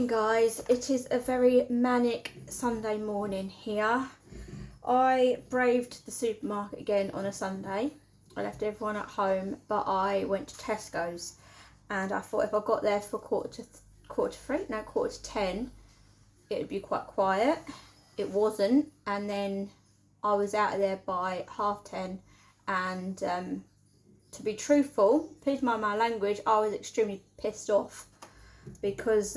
Guys, it is a very manic Sunday morning here. I braved the supermarket again on a Sunday. I left everyone at home, but I went to Tesco's, and I thought if I got there for quarter to 10, it would be quite quiet. It wasn't, and then I was out of there by 10:30, and to be truthful, please mind my language, I was extremely pissed off because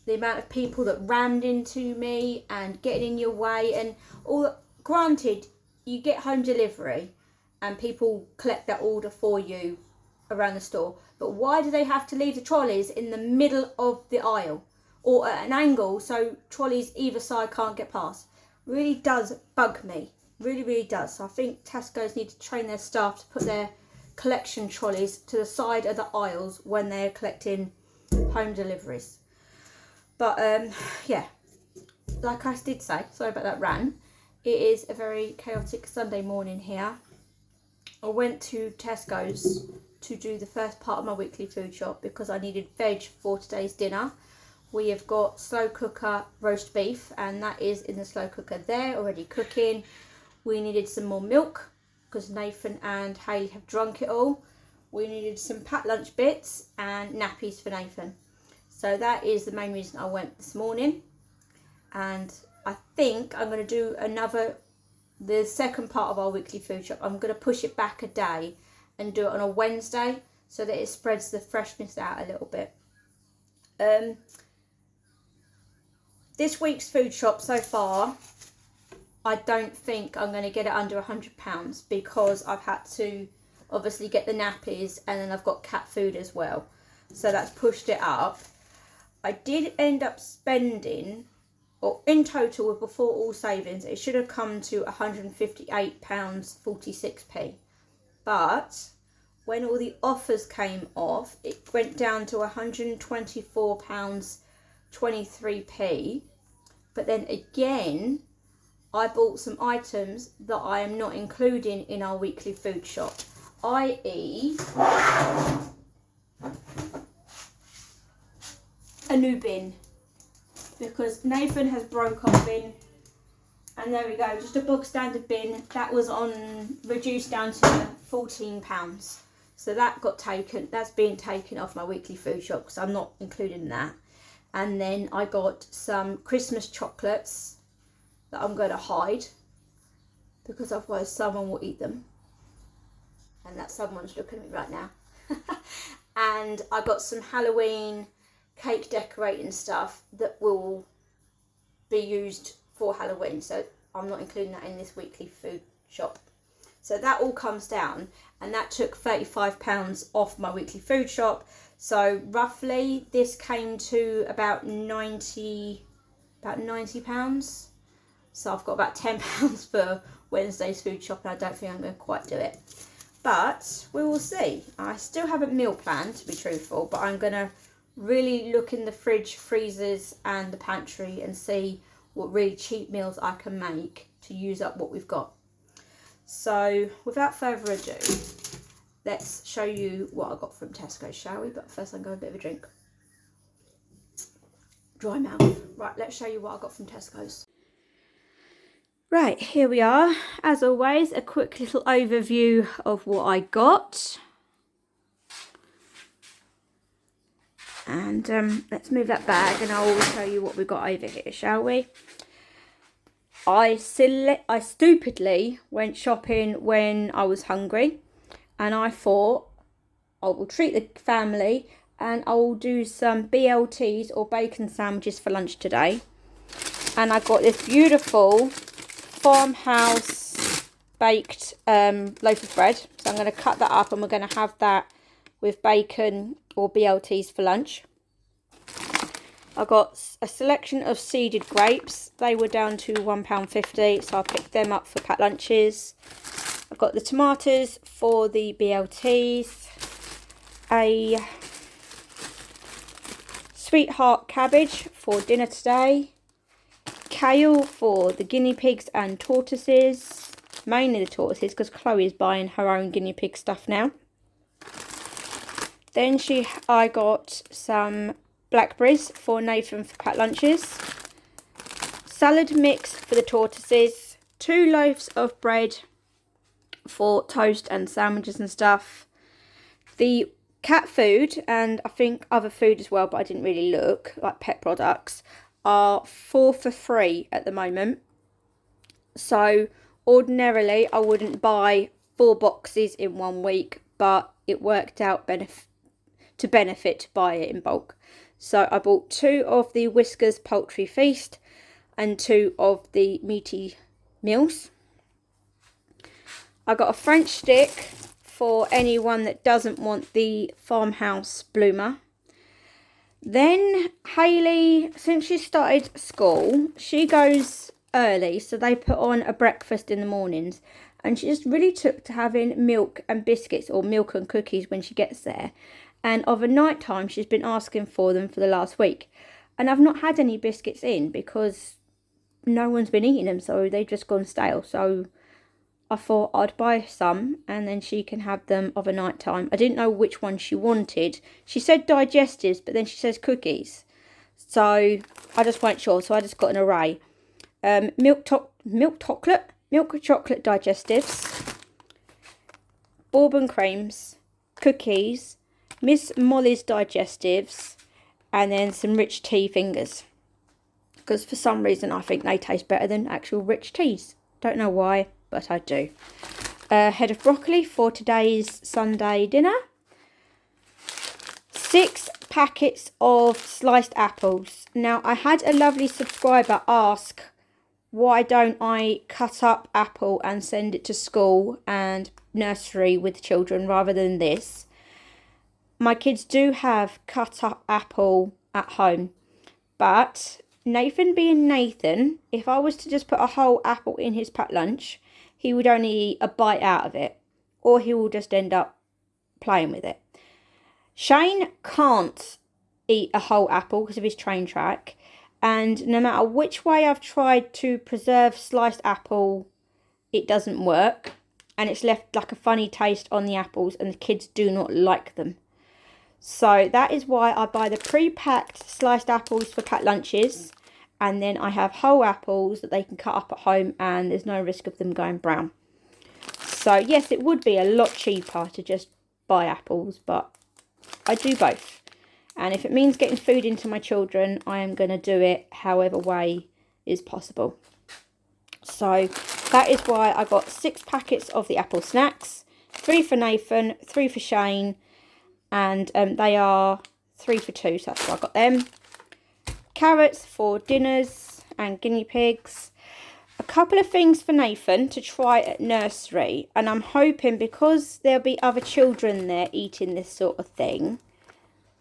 the amount of people that rammed into me and getting in your way, and all. Granted, you get home delivery and people collect that order for you around the store, but why do they have to leave the trolleys in the middle of the aisle or at an angle so trolleys either side can't get past? Really does bug me, really does. So I think Tesco's need to train their staff to put their collection trolleys to the side of the aisles when they're collecting home deliveries. But yeah, like I did say, sorry about that rant, it is a very chaotic Sunday morning here. I went to Tesco's to do the first part of my weekly food shop because I needed veg for today's dinner. We have got slow cooker roast beef, and that is in the slow cooker there already cooking. We needed some more milk because Nathan and Hayley have drunk it all. We needed some packed lunch bits and nappies for Nathan. So that is the main reason I went this morning. And I think I'm going to do the second part of our weekly food shop. I'm going to push it back a day and do it on a Wednesday so that it spreads the freshness out a little bit. This week's food shop so far, I don't think I'm going to get it under £100 because I've had to obviously get the nappies, and then I've got cat food as well. So that's pushed it up. I did end up spending, or in total before all savings, it should have come to £158.46. But when all the offers came off, it went down to £124.23. But then again, I bought some items that I am not including in our weekly food shop, i.e. a new bin, because Nathan has broke our bin, and there we go, just a bog standard bin that was reduced down to £14. So that got taken, that's being taken off my weekly food shop because I'm not including that. And then I got some Christmas chocolates that I'm going to hide because otherwise someone will eat them, and that someone's looking at me right now. And I got some Halloween cake decorating stuff that will be used for Halloween, so I'm not including that in this weekly food shop. So that all comes down, and that took £35 off my weekly food shop. So roughly this came to about £90. So I've got about £10 for Wednesday's food shop, and I don't think I'm going to quite do it, but we will see. I still haven't meal planned, to be truthful, but I'm going to really look in the fridge, freezers and the pantry and see what really cheap meals I can make to use up what we've got. So without further ado, let's show you what I got from Tesco, shall we? But first I'm going to have a bit of a drink. Dry mouth. Right, let's show you what I got from Tesco's. Right, here we are. As always, a quick little overview of what I got. And let's move that bag and I'll show you what we've got over here, shall we? I stupidly went shopping when I was hungry, and I thought I will treat the family and I will do some BLTs or bacon sandwiches for lunch today. And I got this beautiful farmhouse baked loaf of bread. So I'm going to cut that up and we're going to have that with bacon or BLTs for lunch. I got a selection of seeded grapes. They were down to £1.50, so I picked them up for packed lunches. I've got the tomatoes for the BLTs, a sweetheart cabbage for dinner today, kale for the guinea pigs and tortoises, mainly the tortoises because Chloe is buying her own guinea pig stuff now. Then I got some blackberries for Nathan for packed lunches. Salad mix for the tortoises. 2 loaves of bread for toast and sandwiches and stuff. The cat food, and I think other food as well, but I didn't really look, like pet products, are 4 for 3 at the moment. So ordinarily I wouldn't buy 4 boxes in 1 week, but it worked out to benefit to buy it in bulk. So I bought 2 of the Whiskers Poultry Feast and 2 of the meaty meals. I got a French stick for anyone that doesn't want the farmhouse bloomer. Then Hayley, since she started school, she goes early, so they put on a breakfast in the mornings, and she just really took to having milk and biscuits, or milk and cookies when she gets there. And of a night time, she's been asking for them for the last week. And I've not had any biscuits in because no one's been eating them, so they've just gone stale. So I thought I'd buy some and then she can have them of a night time. I didn't know which one she wanted. She said digestives, but then she says cookies. So I just weren't sure, so I just got an array. Milk chocolate digestives, bourbon creams, cookies, Miss Molly's digestives, and then some rich tea fingers. Because for some reason I think they taste better than actual rich teas. Don't know why, but I do. A head of broccoli for today's Sunday dinner. 6 packets of sliced apples. Now, I had a lovely subscriber ask, why don't I cut up apple and send it to school and nursery with children rather than this? My kids do have cut up apple at home, but Nathan being Nathan, if I was to just put a whole apple in his packed lunch, he would only eat a bite out of it, or he will just end up playing with it. Shane can't eat a whole apple because of his train track, and no matter which way I've tried to preserve sliced apple, it doesn't work, and it's left like a funny taste on the apples, and the kids do not like them. So that is why I buy the pre-packed sliced apples for packed lunches, and then I have whole apples that they can cut up at home and there's no risk of them going brown. So yes, it would be a lot cheaper to just buy apples, but I do both. And if it means getting food into my children, I am going to do it however way is possible. So that is why I got 6 packets of the apple snacks, 3 for Nathan, 3 for Shane, and they are 3 for 2, so that's why I got them. Carrots for dinners and guinea pigs. A couple of things for Nathan to try at nursery, and I'm hoping because there'll be other children there eating this sort of thing,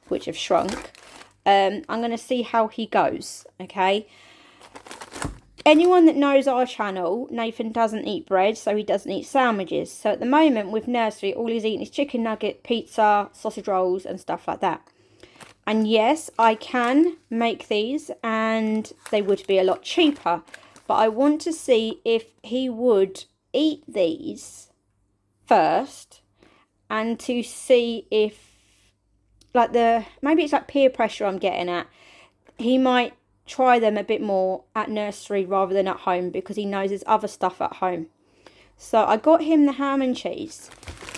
which have shrunk, I'm going to see how he goes, okay? Anyone that knows our channel, Nathan doesn't eat bread, so he doesn't eat sandwiches. So at the moment with nursery, all he's eating is chicken nugget, pizza, sausage rolls and stuff like that. And yes, I can make these and they would be a lot cheaper. But I want to see if he would eat these first and to see if, like maybe it's like peer pressure I'm getting at. He might try them a bit more at nursery rather than at home because he knows there's other stuff at home. So I got him the ham and cheese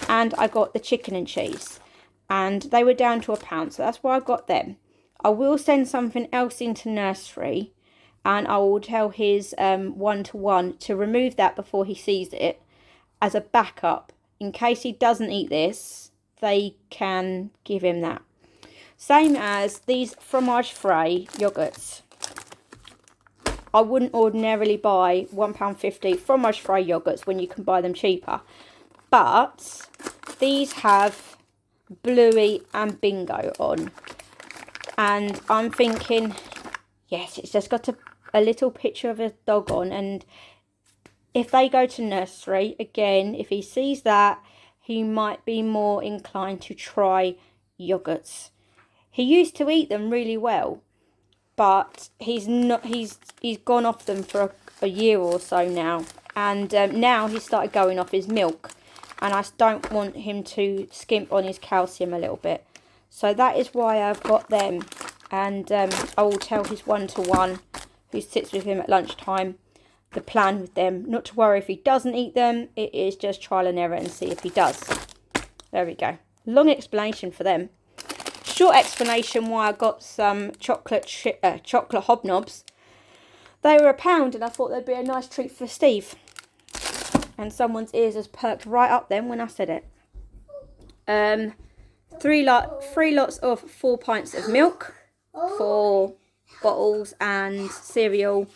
and I got the chicken and cheese, and they were down to £1, so that's why I got them. I will send something else into nursery and I will tell his one-to-one to remove that before he sees it as a backup. In case he doesn't eat this, they can give him that. Same as these Fromage Frais yogurts. I wouldn't ordinarily buy £1.50 Fromage Frais yogurts when you can buy them cheaper. But these have Bluey and Bingo on. And I'm thinking, yes, it's just got a little picture of a dog on. And if they go to nursery, again, if he sees that, he might be more inclined to try yogurts. He used to eat them really well, but he's gone off them for a year or so now, and now he's started going off his milk, and I don't want him to skimp on his calcium a little bit. So that is why I've got them. and I will tell his one-to-one, who sits with him at lunchtime, the plan with them. Not to worry if he doesn't eat them. It is just trial and error and see if he does. There we go. Long explanation for them. Short explanation why I got some chocolate hobnobs. They were £1 and I thought they'd be a nice treat for Steve. And someone's ears has perked right up then when I said it. 3 lots of 4 pints of milk, 4 bottles and cereal.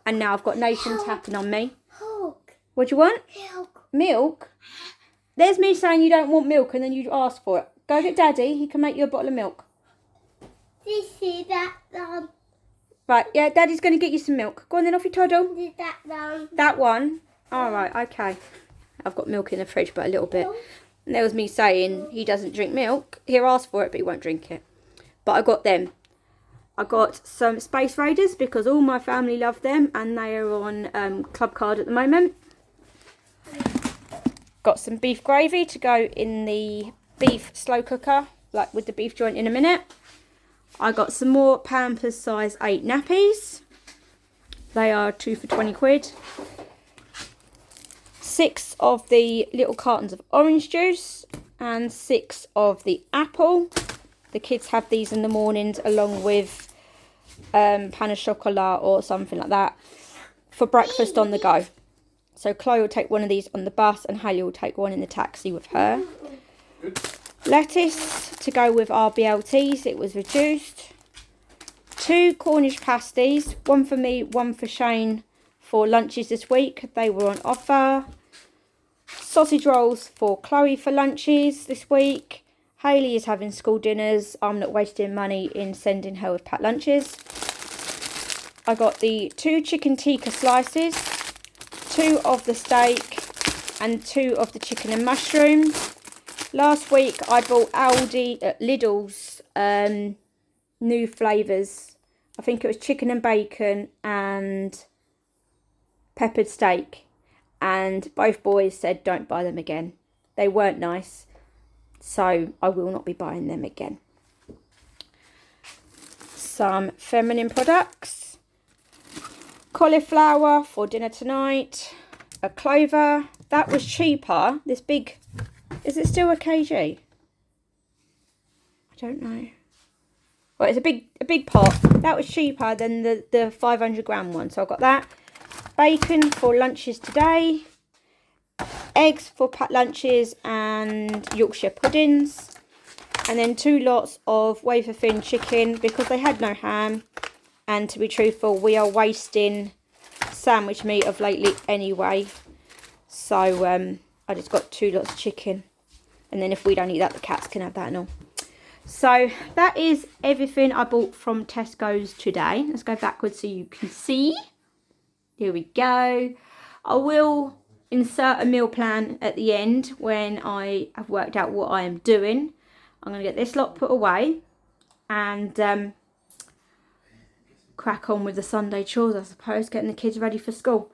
And now I've got Nathan tapping on me. What do you want? Milk? There's me saying you don't want milk and then you ask for it. Go get Daddy, he can make you a bottle of milk. This is that one. Right, yeah, Daddy's going to get you some milk. Go on then, off you toddle. This is that one. That one? Alright, okay. I've got milk in the fridge, but a little bit. And there was me saying he doesn't drink milk. He'll ask for it, but he won't drink it. But I got them. I got some Space Raiders because all my family love them and they are on Club Card at the moment. Got some beef gravy to go in the beef slow cooker, like with the beef joint in a minute. I got some more Pampers size 8 nappies. They are 2 for 20 quid. 6 of the little cartons of orange juice and 6 of the apple. The kids have these in the mornings along with pain au chocolat or something like that for breakfast on the go. So Chloe will take one of these on the bus and Haley will take one in the taxi with her. Lettuce to go with our BLTs, it was reduced. 2 Cornish pasties, one for me, one for Shane for lunches this week. They were on offer. Sausage rolls for Chloe for lunches this week. Hayley is having school dinners. I'm not wasting money in sending her with packed lunches. I got the 2 chicken tikka slices, 2 of the steak and 2 of the chicken and mushroom. Last week I bought Lidl's new flavours. I think it was chicken and bacon and peppered steak. And both boys said don't buy them again. They weren't nice. So I will not be buying them again. Some feminine products. Cauliflower for dinner tonight. A clover. That was cheaper. This big... Is it still a kg? I don't know. Well, it's a big pot. That was cheaper than the 500 gram one. So I got that. Bacon for lunches today. Eggs for packed lunches and Yorkshire puddings. And then 2 lots of wafer thin chicken because they had no ham. And to be truthful, we are wasting sandwich meat of lately anyway. So I just got 2 lots of chicken. And then if we don't eat that, the cats can have that and all. So that is everything I bought from Tesco's today. Let's go backwards so you can see. Here we go. I will insert a meal plan at the end when I have worked out what I am doing. I'm going to get this lot put away and crack on with the Sunday chores, I suppose, getting the kids ready for school.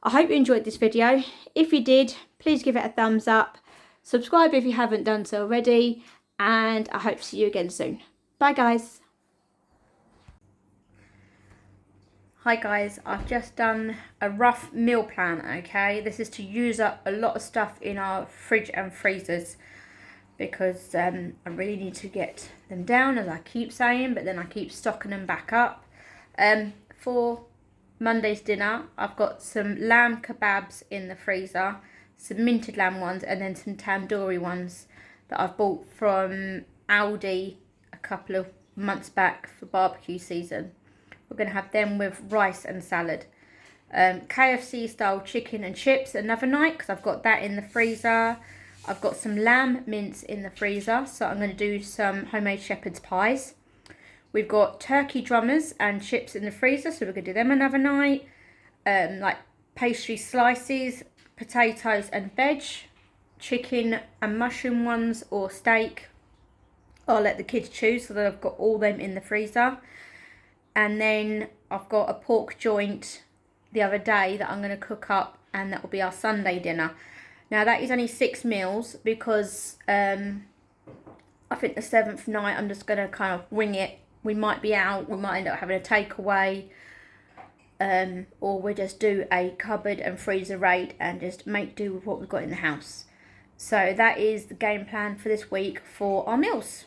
I hope you enjoyed this video. If you did, please give it a thumbs up. Subscribe if you haven't done so already. And I hope to see you again soon. Bye, guys. Hi guys, I've just done a rough meal plan, okay? This is to use up a lot of stuff in our fridge and freezers because I really need to get them down, as I keep saying, but then I keep stocking them back up. For Monday's dinner, I've got some lamb kebabs in the freezer, some minted lamb ones, and then some tandoori ones that I've bought from Aldi a couple of months back for barbecue season. We're going to have them with rice and salad. KFC style chicken and chips another night because I've got that in the freezer. I've got some lamb mince in the freezer, so I'm going to do some homemade shepherd's pies. We've got turkey drummers and chips in the freezer, so we're going to do them another night. Like pastry slices, potatoes and veg, chicken and mushroom ones or steak. I'll let the kids choose so that I've got all them in the freezer. And then I've got a pork joint the other day that I'm going to cook up, and that will be our Sunday dinner. Now that is only 6 meals because I think the 7th night I'm just going to kind of wing it we might be out, we might end up having a takeaway, or we just do a cupboard and freezer raid and just make do with what we've got in the house. So that is the game plan for this week for our meals.